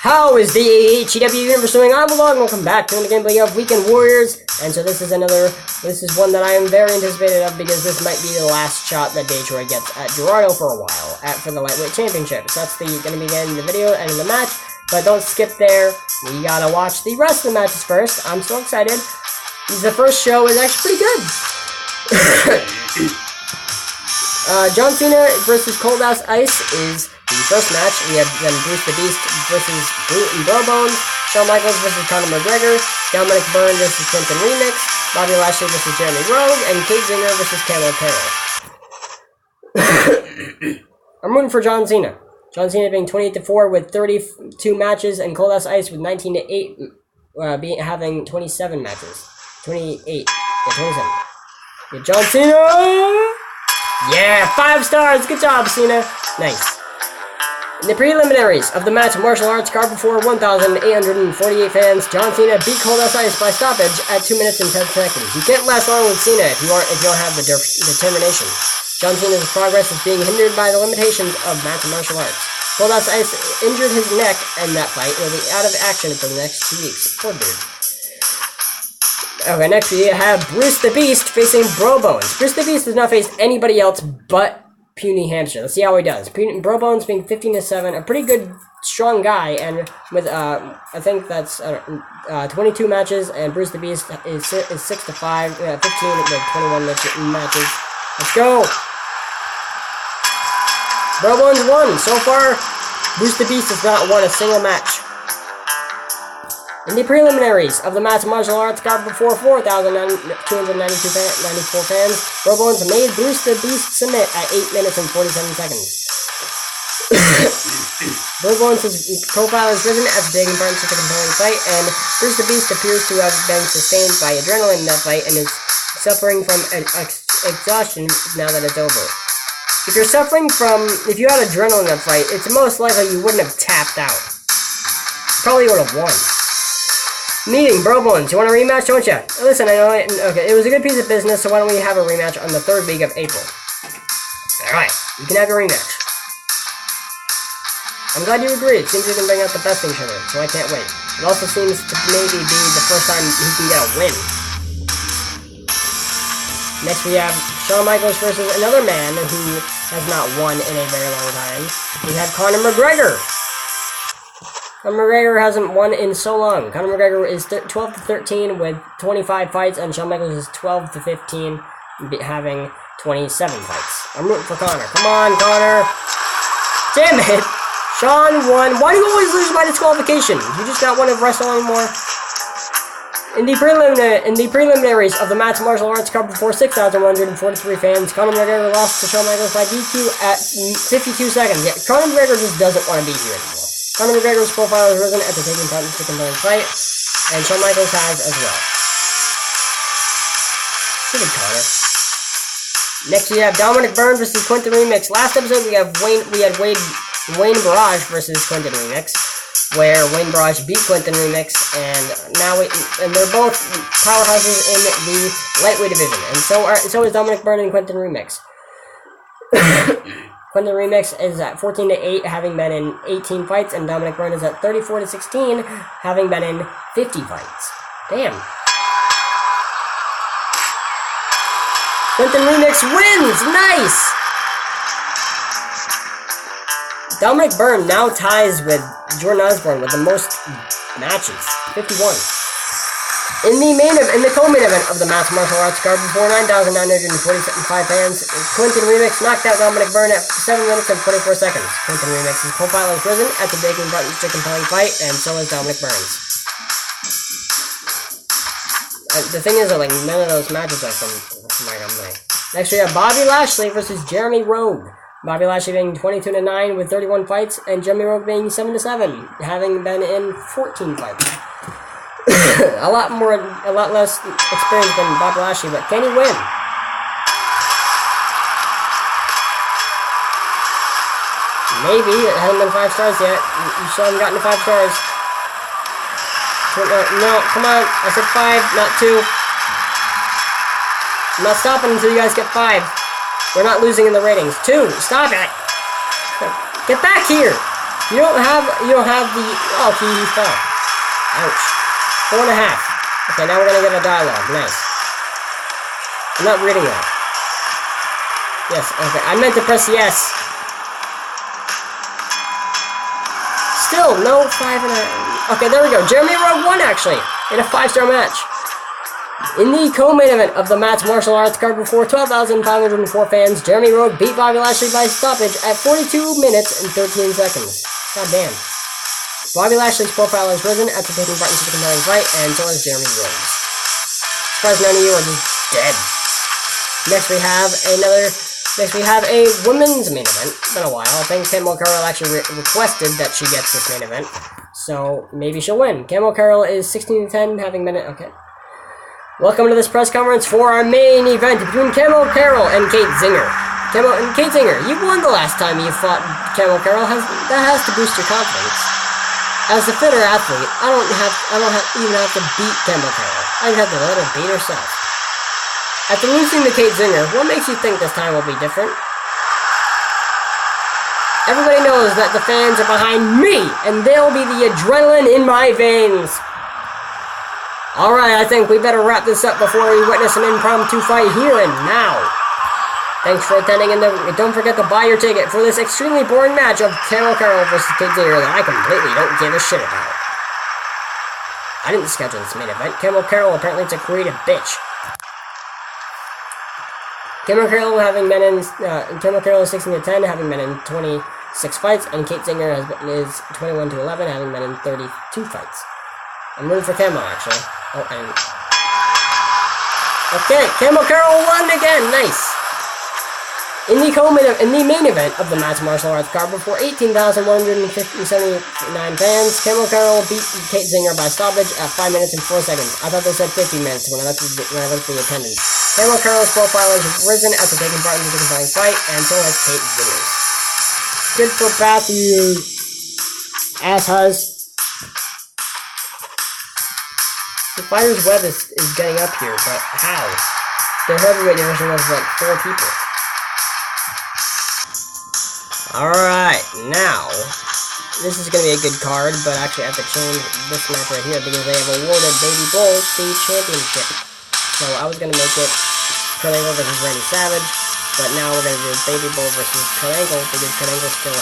How is the HEW Universe doing? I'm Balor, and welcome back to the gameplay of Weekend Warriors. And so this is one that I am very anticipated of because this might be the last shot that Detroit gets at Gerardo for a while for the Lightweight Championship. So that's going to be the end of the video and the match. But don't skip there. We gotta watch the rest of the matches first. I'm so excited. The first show is actually pretty good. John Cena versus Cold House Ice is the first match. We have then Bruce the Beast versus Brute and Bro Bones, Shawn Michaels versus Conor McGregor, Dominic Byrne versus Clinton Remix, Bobby Lashley versus Jeremy Rogue, and Kate Zinger versus Camel Carroll. I'm rooting for John Cena. John Cena being 28-4 with 32 matches, and Cold House Ice with 19-8, having 27 matches. 28. Yeah, 27. Yeah, John Cena! Yeah, 5 stars! Good job, Cena. Nice. In the preliminaries of the match martial arts card before 1,848 fans, John Cena beat Cold House Ice by stoppage at 2 minutes and 10 seconds. You can't last long with Cena if you don't have the determination. John Cena's progress is being hindered by the limitations of martial arts. Cold House Ice injured his neck in that fight and will be out of action for the next 2 weeks. Poor dude. Okay, next we have Bruce the Beast facing Bro Bones. Bruce the Beast does not face anybody else but Puny Hamster. Let's see how he does. Bro Bones being 15-7, a pretty good, strong guy, and with I think that's 22 matches, and Bruce the Beast is 6-5, 15 with 21 matches. Let's go. Bro Bones won. So far, Bruce the Beast has not won a single match. In the preliminaries of the match martial arts card before 4,294 fans, Bro Bones made Bruce the Beast submit at 8 minutes and 47 seconds. Bro Bones' profile is risen after taking part in such a compelling fight, and Bruce the Beast appears to have been sustained by adrenaline in that fight and is suffering from exhaustion now that it's over. If you had adrenaline in that fight, it's most likely you wouldn't have tapped out. Probably would have won. Meeting, Bro Bones. You want a rematch, don't you? Listen, I know okay, it was a good piece of business, so why don't we have a rematch on the 3rd week of April? Alright, you can have your rematch. I'm glad you agreed. It seems you can bring out the best in each other, so I can't wait. It also seems to maybe be the first time he can get a win. Next we have Shawn Michaels versus another man who has not won in a very long time. We have Conor McGregor. Conor McGregor hasn't won in so long. Conor McGregor is 12-13 with 25 fights, and Shawn Michaels is 12-15, having 27 fights. I'm rooting for Conor. Come on, Conor! Damn it! Shawn won. Why do you always lose by disqualification? You just not want to wrestle anymore? In the preliminaries of the match martial arts card before 6,143 fans, Conor McGregor lost to Shawn Michaels by DQ at 52 seconds. Yeah, Conor McGregor just doesn't want to be here anymore. Conor McGregor's profile has risen after taking part in the compelling fight, and Shawn Michaels has as well. Stupid Conor. Next we have Dominic Byrne versus Clinton Remix. Last episode we had Wayne Barrage versus Clinton Remix, where Wayne Barrage beat Clinton Remix, and now they're both powerhouses in the lightweight division, and so is Dominic Byrne and Clinton Remix. Clinton Remix is at 14-8, having been in 18 fights, and Dominic Byrne is at 34-16, having been in 50 fights. Damn. Clinton Remix wins! Nice! Dominic Byrne now ties with Jordan Osborne with the most matches, 51. In the co-main event of the match martial arts card before 9,945 fans, Clinton Remix knocked out Dominic Byrne at 7 minutes and 24 seconds. Clinton Remix's profile has risen after taking part in such a compelling fight, and so has Dominic Byrne's. The thing is that none of those matches are from my company. Next we have Bobby Lashley versus Jeremy Rogue. Bobby Lashley being 22-9 with 31 fights, and Jeremy Rogue being 7-7, having been in 14 fights. a lot less experience than Bobby Lashley, but can he win? Maybe. It hasn't been 5 stars yet. You still haven't gotten to 5 stars. No, come on. I said 5, not 2. I'm not stopping until you guys get 5. We're not losing in the ratings. 2, stop it! Get back here! You don't have the, oh, he fell. Ouch. 4.5. Okay, now we're gonna get a dialogue. Nice. I'm not reading that. Yes, okay. I meant to press yes. Still, no 5.5. Okay, there we go. Jeremy Rogue won, actually, in a 5-star match. In the co-main event of the Matt's Martial Arts card before 12,504 fans, Jeremy Rogue beat Bobby Lashley by stoppage at 42 minutes and 13 seconds. God damn. Bobby Lashley's profile has risen after taking part in the compelling fight, and so has Jeremy Rogue's. As far as none of you are just dead. Next we have a women's main event. It's been a while. I think Camille Carroll actually requested that she gets this main event, so maybe she'll win. Camille Carroll is 16-10, having been okay. Welcome to this press conference for our main event between Camille Carroll and Kate Zinger. Kate Zinger, you won the last time you fought Camille Carroll. That has to boost your confidence. As a fitter athlete, I don't even have to beat Camille Carroll. I just have to let her beat herself. After losing to Kate Zinger, what makes you think this time will be different? Everybody knows that the fans are behind me, and they'll be the adrenaline in my veins. Alright, I think we better wrap this up before we witness an impromptu fight here and now. Thanks for attending, and don't forget to buy your ticket for this extremely boring match of Camille Carroll vs. Kate Zinger that I completely don't give a shit about. I didn't schedule this main event. Camille Carroll apparently is a creative bitch. Camille Carroll is 16-10, having been in 26 fights, and Kate Zinger is 21-11, having been in 32 fights. I'm rooting for Camille, actually. Oh, and okay, Camille Carroll won again. Nice. In the main event of the Matt's Martial Arts card before 18,179 fans, Camille Carroll beat Kate Zinger by stoppage at 5 minutes and 4 seconds. I thought they said 15 minutes when I looked at the attendance. Camille Carroll's profile has risen after taking part in the compelling fight, and so has Kate Zinger's. Good for Beth, you asshus. The fighter's web is getting up here, but how? Their heavyweight division was like 4 people. Alright, now, this is going to be a good card, but actually I have to change this match right here because they have awarded Baby Bull the championship. So I was going to make it Kurt Angle versus Randy Savage, but now we're going to do Baby Bull versus Kurt Angle because Kurt Angle still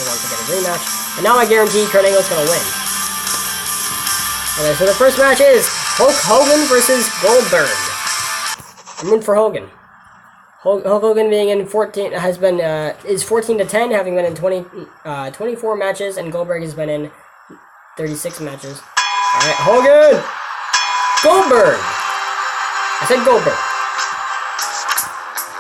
wants to get a rematch. And now I guarantee Kurt Angle's going to win. Okay, so the first match is Hulk Hogan versus Goldberg. I'm rooting for Hogan. Hulk Hogan being in 14 is 14-10, having been in 24 matches, and Goldberg has been in 36 matches. All right, Hogan, Goldberg. I said Goldberg.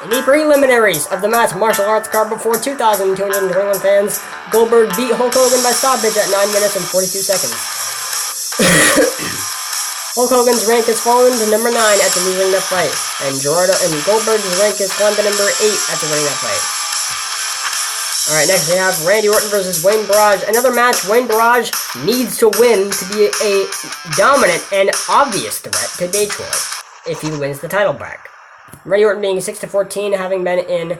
In the preliminaries of the Matt's Martial Arts card before 2,221 fans, Goldberg beat Hulk Hogan by stoppage at 9 minutes and 42 seconds. Hulk Hogan's rank has fallen to number 9 after losing that fight, and Goldberg's rank has climbed to number 8 after winning that fight. Alright, next we have Randy Orton versus Wayne Barrage. Another match Wayne Barrage needs to win to be a dominant and obvious threat to Detroit if he wins the title back. Randy Orton being 6-14, having been in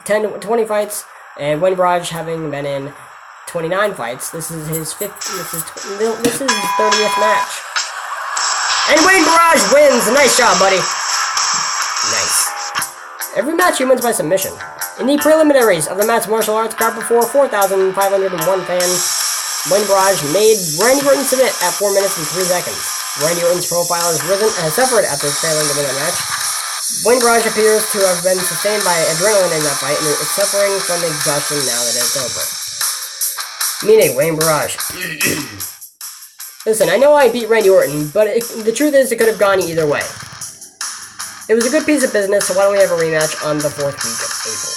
20 fights, and Wayne Barrage having been in 29 fights. This is his 30th match. And Wayne Barrage wins! Nice job, buddy! Nice. Every match he wins by submission. In the preliminaries of the Matt's Martial Arts card before 4,501 fans, Wayne Barrage made Randy Orton submit at 4 minutes and 3 seconds. Randy Orton's profile has suffered after failing to win that match. Wayne Barrage appears to have been sustained by adrenaline in that fight and is suffering from exhaustion now that it's over. Meaning Wayne Barrage. Listen, I know I beat Randy Orton, but the truth is it could have gone either way. It was a good piece of business, so why don't we have a rematch on the 4th week of April?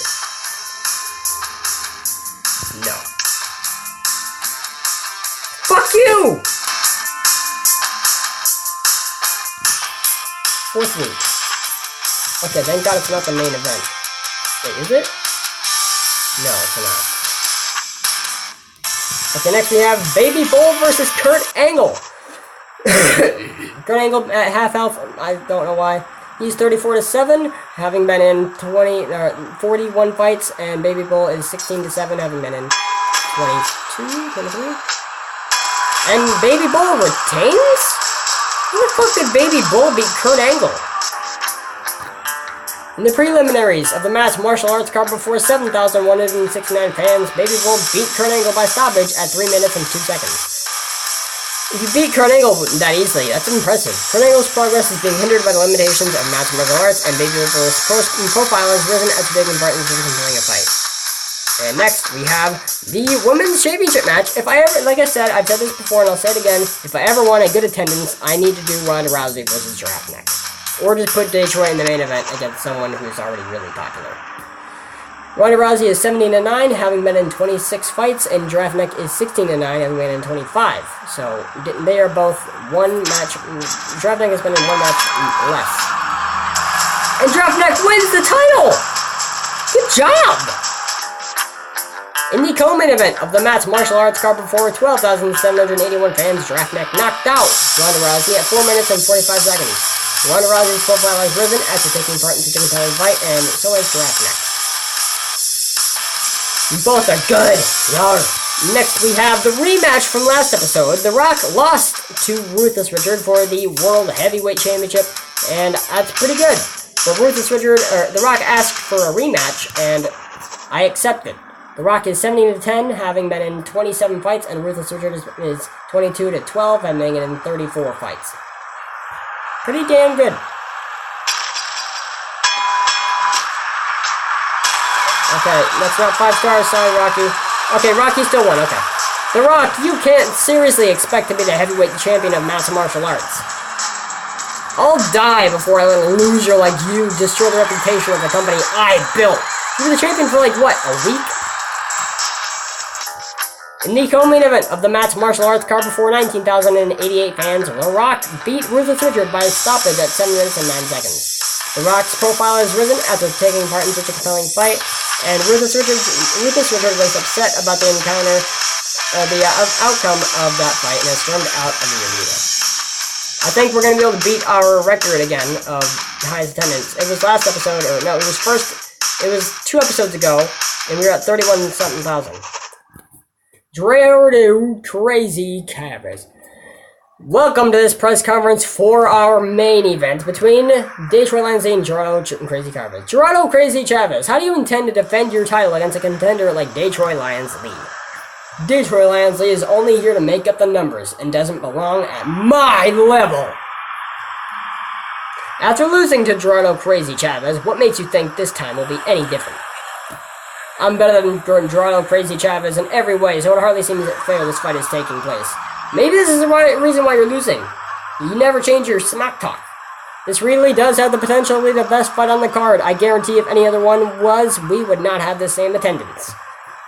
No. Fuck you! 4th week. Okay, thank God it's not the main event. Wait, is it? No, it's not. Okay, next we have Baby Bull versus Kurt Angle. Kurt Angle at half health, I don't know why. He's 34-7, having been in 41 fights, and Baby Bull is 16-7, having been in 22, 23. And Baby Bull retains? Who the fuck did Baby Bull beat Kurt Angle? In the preliminaries of the match martial arts card before 7,169 fans, Baby Bull beat Kurt Angle by stoppage at 3 minutes and 2 seconds. If you beat Kurt Angle that easily, that's impressive. Kurt Angle's progress is being hindered by the limitations of match martial arts, and Baby Bull's profile has risen as taking part in comparing a fight. And next, we have the Women's Championship match. If I ever, like I said, I've said this before and I'll say it again, if I ever want a good attendance, I need to do Ronda Rousey versus Giraffe Neck. Or just put Detroit in the main event against someone who's already really popular. Ronda Rousey is 17-9, having been in 26 fights, and Giraffe Neck is 16-9, having been in 25. So they are both one match. Giraffe Neck has been in one match less. And Giraffe Neck wins the title! Good job! In the co-main event of the match martial arts card before 12,781 fans, Giraffe Neck knocked out Ronda Rousey at 4 minutes and 45 seconds. Ronda Rousey's profile has risen after taking part in such a compelling fight, and so has Giraffe Neck. You both are good, y'all. Next, we have the rematch from last episode. The Rock lost to Ruthless Richard for the World Heavyweight Championship, and that's pretty good. For Ruthless Richard, The Rock asked for a rematch, and I accepted. The Rock is 17-10, having been in 27 fights, and Ruthless Richard is 22-12, having been in 34 fights. Pretty damn good. Okay, that's not 5 stars, sorry, Rocky. Okay, Rocky still won, okay. The Rock, you can't seriously expect to be the heavyweight champion of martial arts. I'll die before I let a loser like you destroy the reputation of the company I built. You were the champion for like, what, a week? In the co-main event of the match martial arts card before 19,088 fans, The Rock beat Ruthless Richard by stoppage at 7 minutes and 9 seconds. The Rock's profile has risen after taking part in such a compelling fight, and Ruthless Richard was upset about the encounter, outcome of that fight, and has stormed out of the arena. I think we're going to be able to beat our record again of highest attendance. It was last episode, or no, it was 2 episodes ago, and we were at 31-something thousand. Gerardo Crazy Chavez. Welcome to this press conference for our main event between Detroit Lansing and Gerardo Crazy Chavez. Gerardo Crazy Chavez, how do you intend to defend your title against a contender like Detroit Lansing? Detroit Lansing is only here to make up the numbers and doesn't belong at my level. After losing to Gerardo Crazy Chavez, what makes you think this time will be any different? I'm better than Gerardo Crazy Chavez in every way, so it hardly seems fair this fight is taking place. Maybe this is the reason why you're losing. You never change your smack talk. This really does have the potential to be the best fight on the card. I guarantee if any other one was, we would not have the same attendance.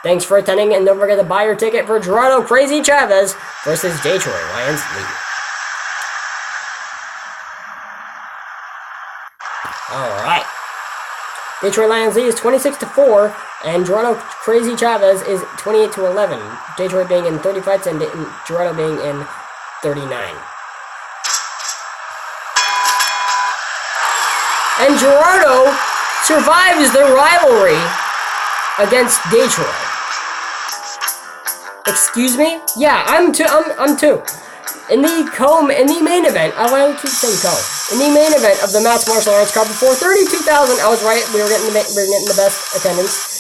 Thanks for attending, and don't forget to buy your ticket for Gerardo Crazy Chavez versus Detroit Lansing. Alright. Detroit Lansing is 26-4, and Gerardo Crazy Chavez is 28-11. Detroit being in 30 fights and Gerardo being in 39. And Gerardo survives the rivalry against Detroit. Excuse me? Yeah, I'm two. In the main event, I keep saying co. In the main event of the match martial arts card before 32,000, I was right. We were getting the best attendance.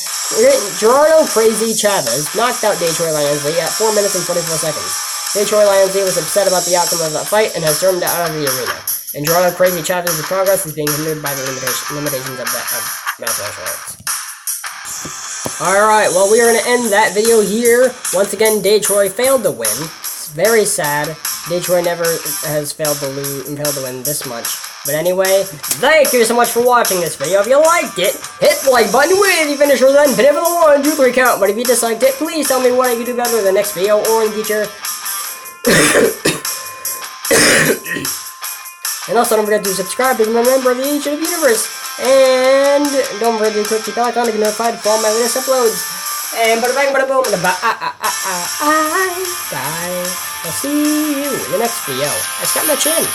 Gerardo Crazy Chavez knocked out Detroit Lansing at 4 minutes and 44 seconds. Detroit Lansing was upset about the outcome of that fight and has stormed out of the arena. And Gerardo Crazy Chavez's progress is being hindered by the limitations of match martial arts. Alright, well, we are going to end that video here. Once again, Detroit failed to win. It's very sad. Detroit never has failed to win this much. But anyway, thank you so much for watching this video. If you liked it, hit the like button with any finisher then put it for the 1, 2, 3 count. But if you disliked it, please tell me what I could do better in the next video or in the future. And also don't forget to subscribe to become a member of the YouTube universe. And don't forget to click the bell icon to get notified for all my latest uploads. And bada bang, bada boom, bada bye. I'll see you in the next video. I got my chin.